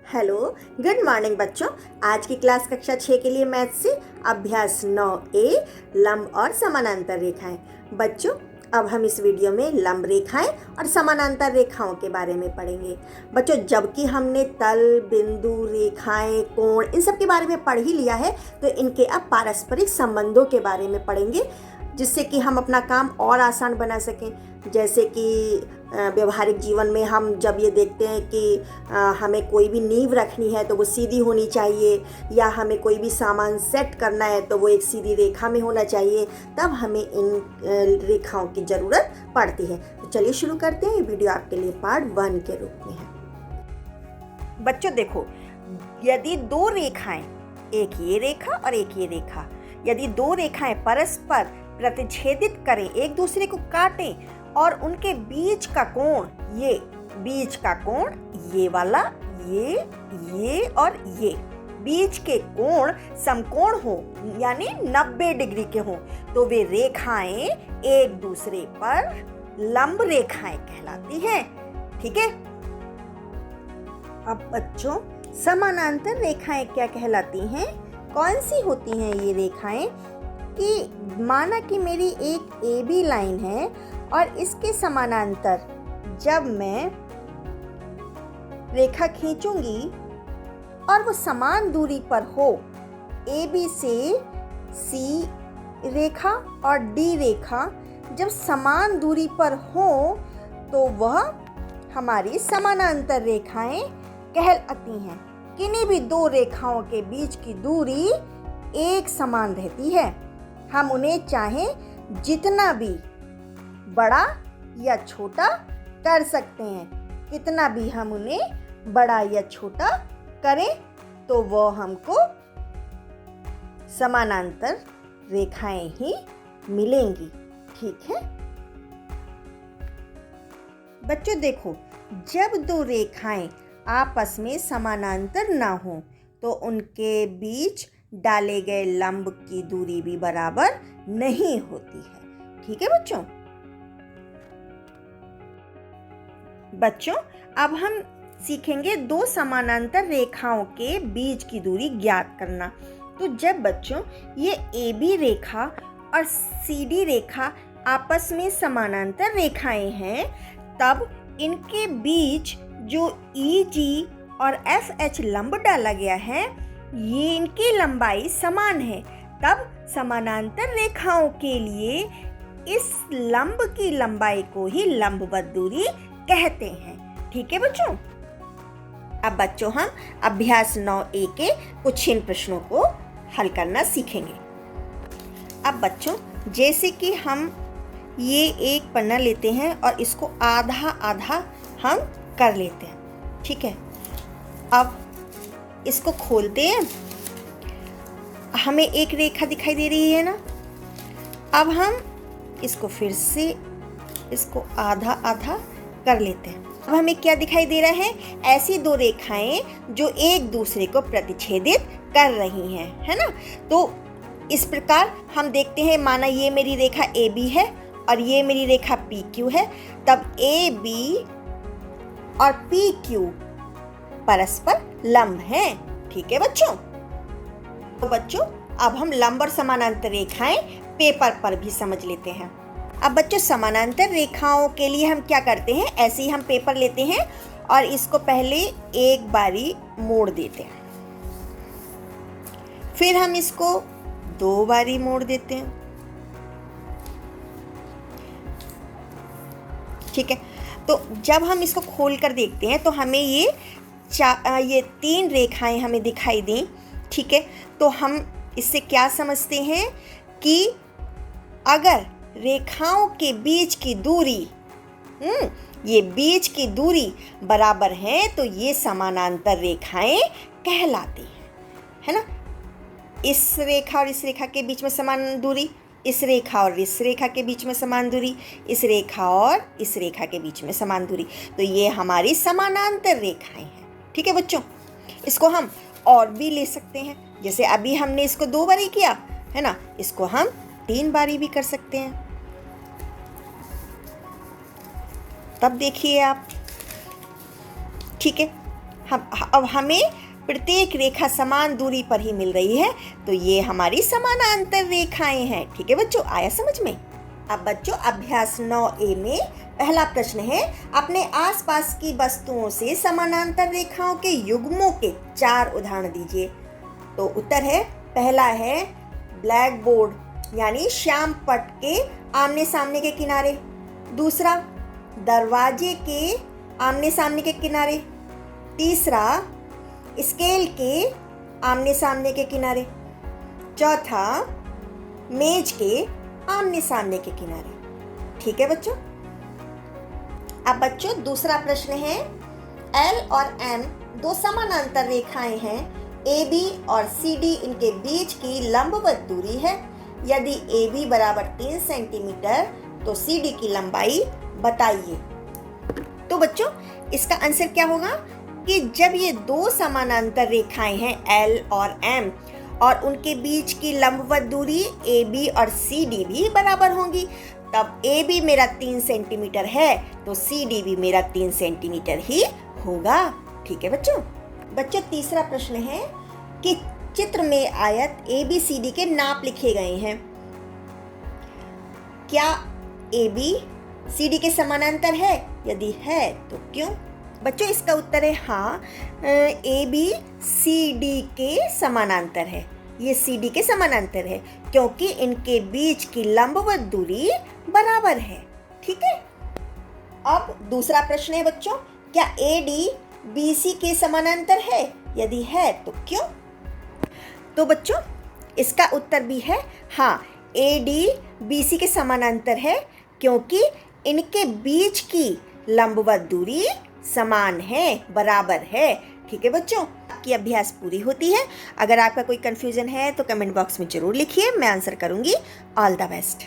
Hello, good morning बच्चों। आज की क्लास कक्षा 6 के लिए मैथ से अभ्यास 9A लंब और समानांतर रेखाएं। बच्चों, अब हम इस वीडियो में लंब रेखाएं और समानांतर रेखाओं के बारे में पढ़ेंगे। बच्चों, जबकि हमने तल, बिंदु, रेखाएं, कोण इन सब के बारे में पढ़ ही लिया है, तो इनके अब पारस्परिक संबंधों के बारे में पढ़ेंगे, जिससे कि हम अपना काम और आसान बना सकें। जैसे कि व्यवहारिक जीवन में हम जब ये देखते हैं कि हमें कोई भी नींव रखनी है तो वो सीधी होनी चाहिए, या हमें कोई भी सामान सेट करना है तो वो एक सीधी रेखा में होना चाहिए, तब हमें इन रेखाओं की ज़रूरत पड़ती है। तो चलिए शुरू करते हैं। ये वीडियो आपके लिए पार्ट 1 के रूप में है। बच्चों देखो, यदि दो रेखाएं, एक ये रेखा और एक ये रेखा, यदि दो रेखाएं परस्पर प्रतिच्छेदित करें, एक दूसरे को काटें और उनके बीच का कोण, ये बीच का कोण, ये वाला, ये और ये बीच के कोण समकोण हो, यानी 90 डिग्री के हो, तो वे रेखाएं एक दूसरे पर लंब रेखाएं कहलाती हैं। ठीक है। अब बच्चों, समानांतर रेखाएं क्या कहलाती हैं? कौन सी होती हैं ये रेखाएं? कि माना कि मेरी एक AB लाइन है और इसके समानांतर जब मैं रेखा खींचूंगी और वो समान दूरी पर हो, AB से C रेखा और D रेखा जब समान दूरी पर हो, तो वह हमारी समानांतर रेखाएं कहलाती हैं। किन्हीं भी दो रेखाओं के बीच की दूरी एक समान रहती है। हम उन्हें चाहें जितना भी बड़ा या छोटा कर सकते हैं। कितना भी हम उन्हें बड़ा या छोटा करें तो वो हमको समानांतर रेखाएं ही मिलेंगी। ठीक है बच्चों, देखो, जब दो रेखाएं आपस में समानांतर ना हो तो उनके बीच डाले गए लंब की दूरी भी बराबर नहीं होती है। ठीक है बच्चों, अब हम सीखेंगे दो समानांतर रेखाओं के बीच की दूरी ज्ञात करना। तो जब बच्चों ये AB रेखा और CD रेखा आपस में समानांतर रेखाएं हैं, तब इनके बीच जो EG और FH लंब डाला गया है, ये इनकी लंबाई समान है। तब समानांतर रेखाओं के लिए इस लंब की लंबाई को ही लंबवत दूरी कहते हैं। ठीक है बच्चों। अब बच्चों, हम अभ्यास 9A के कुछ इन प्रश्नों को हल करना सीखेंगे। अब बच्चों, जैसे कि हम ये एक पन्ना लेते हैं और इसको आधा आधा हम कर लेते हैं। ठीक है। अब इसको खोलते हैं, हमें एक रेखा दिखाई दे रही है ना। अब हम इसको फिर से इसको आधा आधा कर लेते हैं। अब हमें क्या दिखाई दे रहा है? ऐसी दो रेखाएं जो एक दूसरे को प्रतिच्छेदित कर रही हैं, है ना। तो इस प्रकार हम देखते हैं, माना ये मेरी रेखा AB है और ये मेरी रेखा PQ है, तब AB और PQ परस्पर लंब हैं। ठीक है बच्चों। तो बच्चों, अब हम लंब और समानांतर रेखाएं पेपर पर भी समझ लेते हैं। अब बच्चों, समानांतर रेखाओं के लिए हम क्या करते हैं? ऐसे ही हम पेपर लेते हैं और इसको पहले एक बारी मोड़ देते हैं, फिर हम इसको 2 बारी मोड़ देते हैं। ठीक है। तो जब हम इसको खोल कर देखते हैं तो हमें ये 3 रेखाएं हमें दिखाई दें। ठीक है। तो हम इससे क्या समझते हैं कि अगर रेखाओं के बीच की दूरी ये बीच की दूरी बराबर है तो ये समानांतर रेखाएं कहलाती हैं, है ना। इस रेखा और इस रेखा के बीच में समान दूरी, इस रेखा और इस रेखा के बीच में समान दूरी, इस रेखा और इस रेखा के बीच में समान दूरी, तो ये हमारी समानांतर रेखाएं हैं। ठीक है बच्चों। इसको हम और भी ले सकते हैं, जैसे अभी हमने इसको 2 बारी किया है ना, इसको हम 3 बारी भी कर सकते हैं। तब देखिए आप। ठीक है। अब हमें प्रत्येक रेखा समान दूरी पर ही मिल रही है, तो ये हमारी समानांतर रेखाएं हैं। ठीक है बच्चों, आया समझ में? अब बच्चों अभ्यास 9A में पहला प्रश्न है, अपने आसपास की वस्तुओं से समानांतर रेखाओं के युग्मों के 4 उदाहरण दीजिए। तो उत्तर है, पहला है ब्लैक बोर्ड यानी श्याम पट के आमने सामने के किनारे। दूसरा, दरवाजे के आमने सामने के किनारे। तीसरा, स्केल के आमने सामने के किनारे। चौथा, मेज के आमने सामने के किनारे। ठीक है बच्चों। अब बच्चों दूसरा प्रश्न है, L और M दो समानांतर रेखाएं हैं, AB और CD इनके बीच की लंबवत दूरी है। यदि AB बराबर 3 सेंटीमीटर तो CD की लंबाई बताइए। तो बच्चों इसका आंसर क्या होगा कि जब ये दो समानांतर रेखाएं हैं L और M और उनके बीच की लंबवत दूरी AB और CD भी बराबर होंगी, तब AB मेरा 3 सेंटीमीटर है तो CD भी मेरा 3 सेंटीमीटर ही होगा। ठीक है बच्चों। बच्चों तीसरा प्रश्न है कि चित्र में आयत ABCD के नाप लिखे गए हैं, क्या AB CD के समानांतर है? यदि है तो क्यों? बच्चों इसका उत्तर है हाँ, AB CD के समानांतर है। ये CD के समानांतर है क्योंकि इनके बीच की लंबवत दूरी बराबर है। ठीक है। अब दूसरा प्रश्न है बच्चों, क्या AD BC के समानांतर है? यदि है तो क्यों? तो बच्चों इसका उत्तर भी है हाँ, AD BC के समानांतर है क्योंकि इनके बीच की लंबवत दूरी समान है, बराबर है। ठीक है बच्चों, आपकी अभ्यास पूरी होती है। अगर आपका कोई कंफ्यूजन है तो कमेंट बॉक्स में जरूर लिखिए, मैं आंसर करूंगी। All the best.